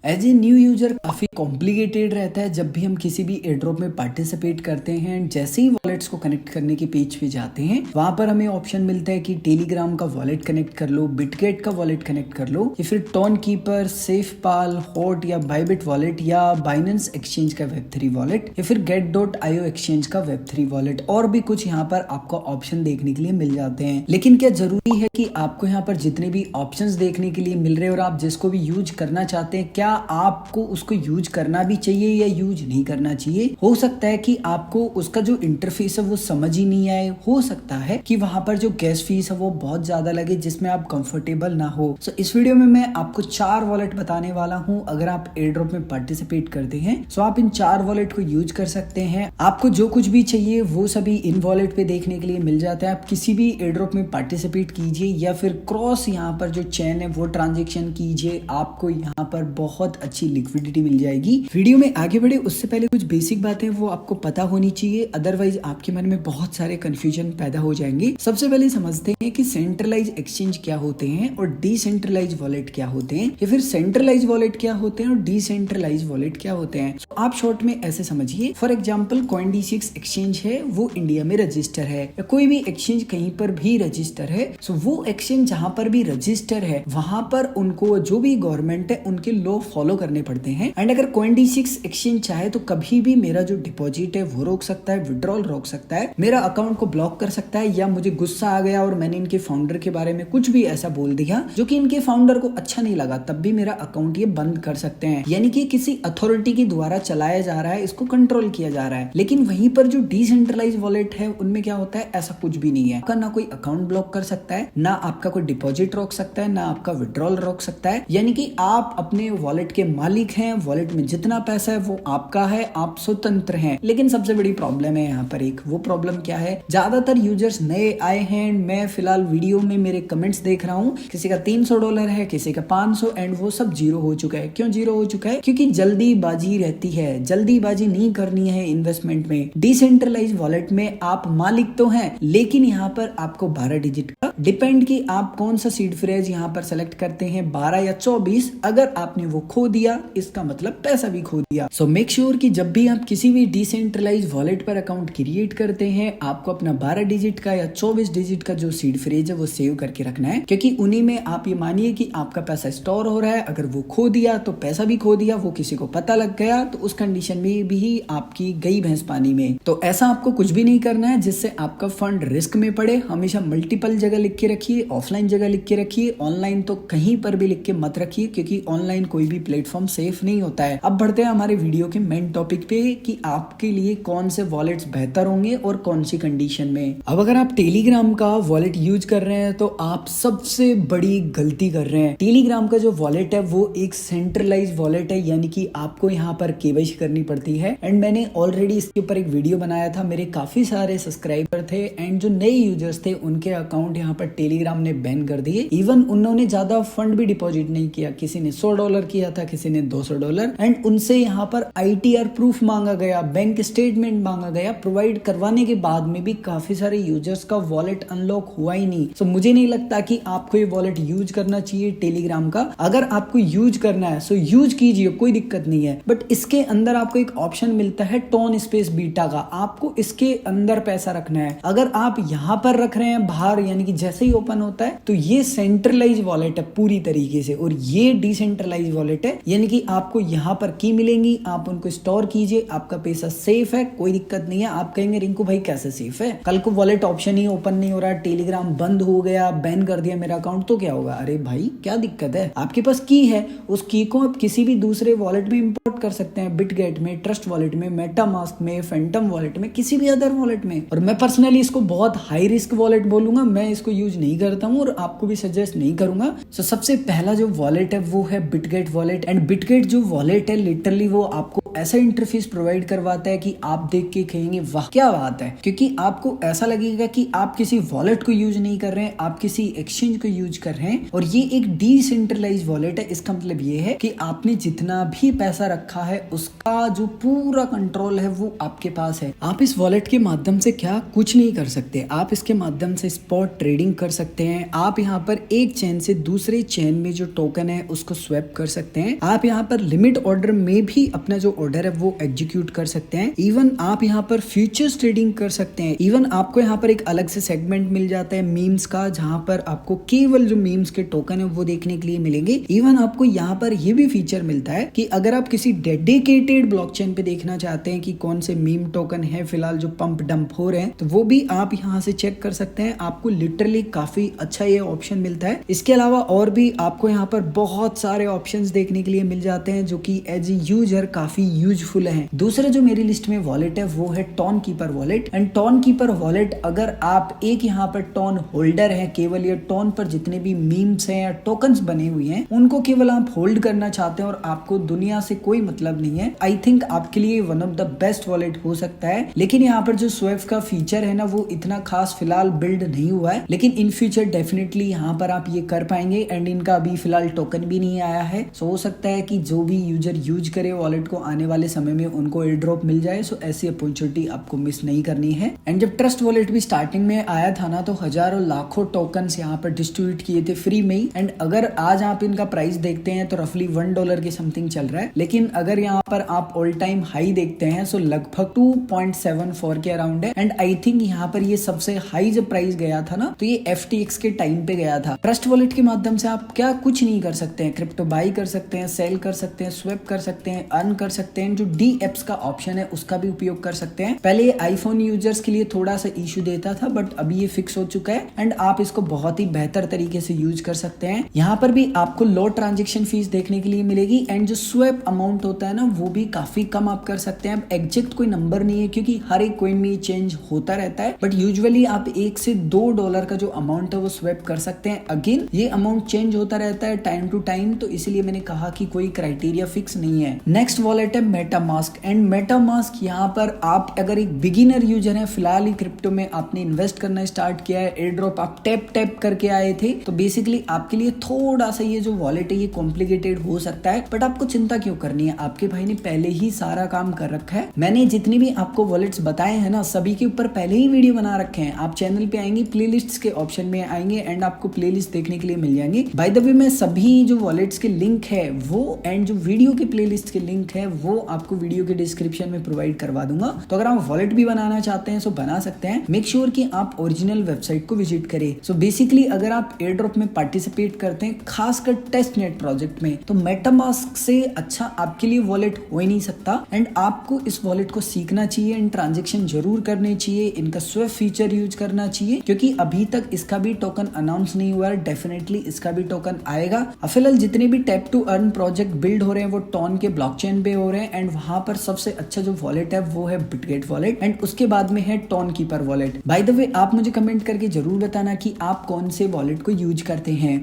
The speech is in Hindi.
एज ए न्यू यूजर काफी कॉम्प्लिकेटेड रहता है जब भी हम किसी भी एयरड्रॉप में पार्टिसिपेट करते हैं। जैसे ही वॉलेट्स को कनेक्ट करने के पेज पे जाते हैं वहां पर हमें ऑप्शन मिलता है कि टेलीग्राम का वॉलेट कनेक्ट कर लो, बिटगेट का वॉलेट कनेक्ट कर लो, या फिर टोन कीपर, सेफपाल, हॉट या बाइबिट वॉलेट, या बाइनेंस एक्सचेंज का वेब3 वॉलेट, या फिर get.io एक्सचेंज का वेब3 वॉलेट, और भी कुछ यहाँ पर आपको ऑप्शन देखने के लिए मिल जाते हैं। लेकिन क्या जरूरी है कि आपको यहाँ पर जितने भी ऑप्शंस देखने के लिए मिल रहे हैं और आप जिसको भी यूज करना चाहते हैं, क्या आपको उसको यूज करना भी चाहिए या यूज नहीं करना चाहिए? हो सकता है कि आपको उसका जो इंटरफेस है वो समझ ही नहीं आए, हो सकता है कि वहां पर जो गैस फीस है वो बहुत ज्यादा लगे जिसमें आप कंफर्टेबल ना हो। सो इस वीडियो में मैं आपको 4 वॉलेट बताने वाला हूं। अगर आप एयर ड्रॉप में पार्टिसिपेट करते हैं सो आप इन 4 वॉलेट को यूज कर सकते हैं। आपको जो कुछ भी चाहिए वो सभी इन वॉलेट पे देखने के लिए मिल जाता है। आप किसी भी एयर ड्रॉप में पार्टिसिपेट कीजिए या फिर क्रॉस यहाँ पर जो चेन है वो ट्रांजेक्शन कीजिए, आपको यहाँ पर बहुत अच्छी लिक्विडिटी मिल जाएगी। वीडियो में आगे बढ़े उससे पहले कुछ बेसिक बातें वो आपको पता होनी चाहिए, अदरवाइज आपके मन में बहुत सारे कंफ्यूजन पैदा हो जाएंगे। सबसे पहले समझते हैं कि सेंट्रलाइज एक्सचेंज क्या होते हैं और डिसेंट्रलाइज वॉलेट क्या होते हैं, या फिर सेंट्रलाइज वॉलेट क्या होते हैं और डिसेंट्रलाइज वॉलेट क्या होते हैं। आप शॉर्ट में ऐसे समझिए, फॉर एग्जाम्पल CoinDCX एक्सचेंज है वो इंडिया में रजिस्टर है, या कोई भी एक्सचेंज कहीं पर भी रजिस्टर है। सो वो एक्सचेंज जहां पर भी रजिस्टर है वहां पर उनको जो भी गवर्नमेंट है उनके लॉ फॉलो करने पड़ते हैं। एंड अगर CoinDCX एक्सचेंज चाहे तो कभी भी मेरा जो डिपॉजिट है वो रोक सकता है, विड्रॉल रोक सकता है, मेरा अकाउंट को ब्लॉक कर सकता है, या मुझे गुस्सा आ गया और मैंने इनके फाउंडर के बारे में कुछ भी ऐसा बोल दिया जो कि इनके फाउंडर को अच्छा नहीं लगा, तब भी मेरा अकाउंट ये बंद कर सकते हैं। यानी कि किसी अथॉरिटी के द्वारा चलाया जा रहा है, इसको कंट्रोल किया जा रहा है। लेकिन वहीं पर जो डिसेंट्रलाइज वॉलेट है उनमें क्या होता है, ऐसा कुछ भी नहीं है। आपका ना कोई अकाउंट ब्लॉक कर सकता है, ना आपका कोई डिपॉजिट रोक सकता है, ना आपका विड्रॉल रोक सकता है। यानी कि आप अपने वॉलेट के मालिक हैं, वॉलेट में जितना पैसा है वो आपका है, आप स्वतंत्र हैं। लेकिन सबसे बड़ी प्रॉब्लम है यहाँ पर एक, वो प्रॉब्लम क्या है, ज्यादातर यूजर्स नए आए हैं। मैं फिलहाल वीडियो में मेरे कमेंट्स देख रहा हूँ, किसी का $300 है, किसी का 500, एंड वो सब जीरो हो चुका है। क्यों जीरो हो चुका है? क्योंकि जल्दीबाजी रहती है, जल्दीबाजी नहीं करनी है इन्वेस्टमेंट में। डिसेंट्रलाइज वॉलेट में आप मालिक तो हैं, लेकिन यहाँ पर आपको 12 डिजिट का डिपेंड कि आप कौन सा सीड फ्रेज यहाँ पर सेलेक्ट करते हैं, 12 या 24। अगर आपने वो खो दिया इसका मतलब पैसा भी खो दिया। सो मेक श्योर कि जब भी आप किसी भी डिसेंट्रलाइज वॉलेट पर अकाउंट क्रिएट करते हैं आपको अपना 12 डिजिट का या 24 डिजिट का जो सीड फ्रेज है वो सेव करके रखना है, क्योंकि उन्हीं में आप ये मानिए कि आपका पैसा स्टोर हो रहा है। अगर वो खो दिया तो पैसा भी खो दिया, वो किसी को पता लग गया तो उस कंडीशन में भी आपकी गई भैंस पानी में। तो ऐसा आपको कुछ भी नहीं करना है जिससे आपका फंड रिस्क में पड़े। हमेशा मल्टीपल जगह लिख के रखिए, ऑफलाइन जगह लिख के रखिए, ऑनलाइन तो कहीं पर भी लिख के मत रखिए, क्योंकि ऑनलाइन कोई भी प्लेटफॉर्म सेफ नहीं होता है। अब बढ़ते हैं हमारे वीडियो के मेन टॉपिक पे कि आपके लिए कौन से वॉलेट्स बेहतर होंगे और कौन सी कंडीशन में। अब अगर आप टेलीग्राम का वॉलेट यूज कर रहे हैं तो आप सबसे बड़ी गलती कर रहे हैं। टेलीग्राम का जो वॉलेट है वो एक सेंट्रलाइज वॉलेट है, यानी कि आपको यहाँ पर केवाईसी करनी पड़ती है। एंड मैंने ऑलरेडी इसके ऊपर एक वीडियो बनाया था, मेरे काफी सारे सब्सक्राइबर थे एंड जो नए यूजर्स थे उनके अकाउंट यहाँ पर टेलीग्राम ने बैन कर दिए। इवन उन्होंने ज्यादा फंड भी डिपॉजिट नहीं किया, किसी ने $100 किया था, किसी ने $200, एंड उनसे यहाँ पर ITR प्रूफ मांगा गया, बैंक स्टेटमेंट मांगा गया। प्रोवाइड करवाने के बाद में भी काफी सारे यूजर्स का वॉलेट अनलॉक हुआ ही नहीं। सो मुझे नहीं लगता कि आपको ये वॉलेट यूज करना चाहिए टेलीग्राम का। अगर आपको यूज करना है सो यूज कीजिए, कोई दिक्कत नहीं है, बट इसके अंदर आपको एक ऑप्शन मिलता है टोन स्पेस बीटा का, आपको इसके अंदर पैसा रखना है। अगर आप यहाँ पर रख रहे हैं बाहर, यानी कि जैसे ही ओपन होता है तो ये सेंट्रलाइज वॉलेट है पूरी तरीके से, और ये डिसेंट्रलाइज वॉलेट है, यानी कि आपको यहाँ पर की मिलेंगी, आप उनको स्टोर कीजिए, आपका पैसा सेफ है, कोई दिक्कत नहीं है। आप कहेंगे रिंकू भाई कैसे सेफ है, कल को वॉलेट ऑप्शन ही ओपन नहीं हो रहा, टेलीग्राम बंद हो गया, बैन कर दिया मेरा अकाउंट, तो क्या होगा? अरे भाई क्या दिक्कत है, आपके पास की है, उस की को आप किसी भी दूसरे वॉलेट में इंपोर्ट कर सकते हैं, बिटगेट में, ट्रस्ट वॉलेट में, मेटामास्क में, फैंटम वॉलेट में, किसी भी अदर वॉलेट में। और मैं पर्सनली इसको बहुत हाई रिस्क वॉलेट बोलूंगा, मैं इसको यूज नहीं करता हूँ और आपको भी सजेस्ट नहीं करूंगा। सबसे पहला जो वॉलेट है वो है बिटगेट वॉलेट। एंड बिटगेट जो वॉलेट है लिटरली वो आपको ऐसा इंटरफेस प्रोवाइड करवाता है कि आप देख के कहेंगे वाह क्या बात है, क्योंकि आपको ऐसा लगेगा कि आप किसी वॉलेट को यूज नहीं कर रहे हैं, आप किसी एक्सचेंज को यूज कर रहे हैं। और ये एक डिसेंट्रलाइज वॉलेट है। इसका मतलब ये है कि आपने जितना भी पैसा रखा है उसका जो पूरा कंट्रोल है वो आपके पास है। आप इस वॉलेट के माध्यम से क्या कुछ नहीं कर सकते, आप इसके माध्यम से स्पॉट ट्रेडिंग कर सकते हैं। आप यहाँ पर एक चेन से दूसरे चेन में जो टोकन है उसको स्वैप कर सकते हैं। आप यहाँ पर लिमिट ऑर्डर में भी अपना जो ऑर्डर है वो एग्जीक्यूट कर सकते हैं। इवन आप यहाँ पर फ्यूचर्स ट्रेडिंग कर सकते हैं। इवन आपको यहाँ पर एक अलग से सेगमेंट मिल जाता है मीम्स का, जहाँ पर आपको केवल जो मीम्स के टोकन है वो देखने के लिए मिलेंगे। इवन आपको यहाँ पर ये भी फीचर मिलता है कि अगर आप किसी डेडिकेटेड ब्लॉकचेन पे देखना चाहते हैं कि कौन से मीम टोकन है फिलहाल जो पंप डंप हो रहे हैं, तो वो भी आप यहाँ से चेक कर सकते हैं। आपको लिटरली काफी अच्छा ये ऑप्शन मिलता है। इसके अलावा और भी आपको यहाँ पर बहुत सारे ऑप्शंस देखने के लिए मिल जाते हैं जो कि एज ए यूजर काफी यूजफुल है। दूसरा जो मेरी लिस्ट में वॉलेट है वो है Tonkeeper wallet. And Tonkeeper wallet, अगर आप एक यहाँ पर टॉन होल्डर है, केवल ये टॉन पर जितने भी मीम्स हैं या टोकन्स बने हुए हैं उनको केवल आप होल्ड करना चाहते हैं और आपको दुनिया से कोई मतलब नहीं है, आई थिंक आपके लिए one of the best wallet हो सकता है। लेकिन यहाँ पर जो स्वेप का फीचर है ना वो इतना खास फिलहाल बिल्ड नहीं हुआ है, लेकिन इन फ्यूचर डेफिनेटली यहाँ पर आप ये कर पाएंगे। एंड इनका अभी फिलहाल टोकन भी नहीं आया है, सो हो सकता है कि जो भी यूजर यूज करे वॉलेट को आने वाले समय में उनको एयर ड्रॉप मिल जाए। सो ऐसी अपॉर्चुनिटी आपको मिस नहीं करनी है। एंड जब ट्रस्ट वॉलेट भी स्टार्टिंग में आया था ना तो हजारों लाखों टोकन्स यहाँ पर डिस्ट्रीब्यूट किए थे फ्री में ही। एंड अगर आज आप इनका प्राइस देखते हैं तो रफली $1 के समथिंग चल रहा है, लेकिन अगर यहाँ पर आप ऑल टाइम हाई देखते हैं तो लगभग 2.74 के अराउंड है। एंड आई थिंक यहाँ पर ये सबसे हाई जब प्राइस गया था ना तो ये FTX के टाइम पे गया था। ट्रस्ट वॉलेट के माध्यम से आप क्या कुछ नहीं कर सकते हैं, क्रिप्टो बाई कर सकते हैं, सेल कर सकते हैं, स्वेप कर सकते हैं, अर्न कर सकते हैं। जो डी एप्स का ऑप्शन है उसका भी उपयोग कर सकते हैं। पहले ये आईफोन यूजर्स के लिए थोड़ा सा इशू देता था, बट अभी ये फिक्स हो चुका है एंड आप इसको बहुत ही बेहतर तरीके से यूज कर सकते हैं। यहाँ पर भी आपको लो ट्रांजेक्शन फीस देखने के लिए मिलेगी एंड जो स्वेप अमाउंट होता है ना वो भी काफी कम आप कर सकते हैं। एग्जैक्ट कोई नंबर नहीं है क्योंकि हर एक कॉइन में चेंज होता रहता है, बट यूजुअली आप $1 से $2 का जो अमाउंट है वो स्वेप कर सकते हैं। अगेन ये अमाउंट चेंज होता रहता है टाइम टू टाइम, तो इसलिए मैंने कहा कि कोई क्राइटेरिया फिक्स नहीं है। नेक्स्ट वॉलेट है मेटामास्क। एंड मेटामास्क यहाँ पर आप अगर एक बिगिनर यूजर है, फिलहाल ही क्रिप्टो में आपने इन्वेस्ट करना स्टार्ट किया है, एयर ड्रॉप आप टैप करके आए थे, तो बेसिकली आपके लिए थोड़ा सा ये जो वॉलेट है ये कॉम्प्लिकेटेड हो सकता है, बट आपको चिंता क्यों करनी है, आपके भाई ने पहले ही सारा काम कर रखा है। मैंने जितनी भी आपको वॉलेट्स बताए हैं ना सभी के ऊपर पहले ही वीडियो बना रखे हैं। आप चैनल पे आएंगे, प्लेलिस्ट्स के ऑप्शन में आएंगे एंड आपको प्लेलिस्ट देखने के लिए मिल जाएंगे। बाय द वे मैं सभी जो वॉलेट्स के लिंक है वो एंड जो वीडियो के प्लेलिस्ट के लिंक है वो आपको वीडियो के डिस्क्रिप्शन में प्रोवाइड करवा दूंगा। तो अगर आप वॉलेट भी बनाना चाहते हैं तो बना सकते हैं। मेक श्योर कि आप ओरिजिनल वेबसाइट को विजिट करें। सो बेसिकली अगर आप एयर ड्रॉप में पार्टिसिपेट करते हैं, खासकर टेस्ट नेट प्रोजेक्ट में, तो मेटामास्क से अच्छा आपके लिए वॉलेट हो ही नहीं सकता। एंड आपको इस वॉलेट को सीखना चाहिए एंड ट्रांजेक्शन जरूर करने चाहिए, इनका स्वेप फीचर यूज करना चाहिए क्योंकि अभी तक इसका भी टोकन अनाउंस नहीं हुआ है। डेफिनेटली इसका भी टोकन आएगा। फिलहाल जितने भी tap to earn project build हो रहे हैं वो टॉन के ब्लॉकचेन पे हो रहे हैं एंड वहां पर सबसे अच्छा जो वॉलेट है वो है बिटगेट वॉलेट एंड उसके बाद में है Tonkeeper wallet. By the way आप मुझे कमेंट करके जरूर बताना कि आप कौन से वॉलेट को यूज करते हैं।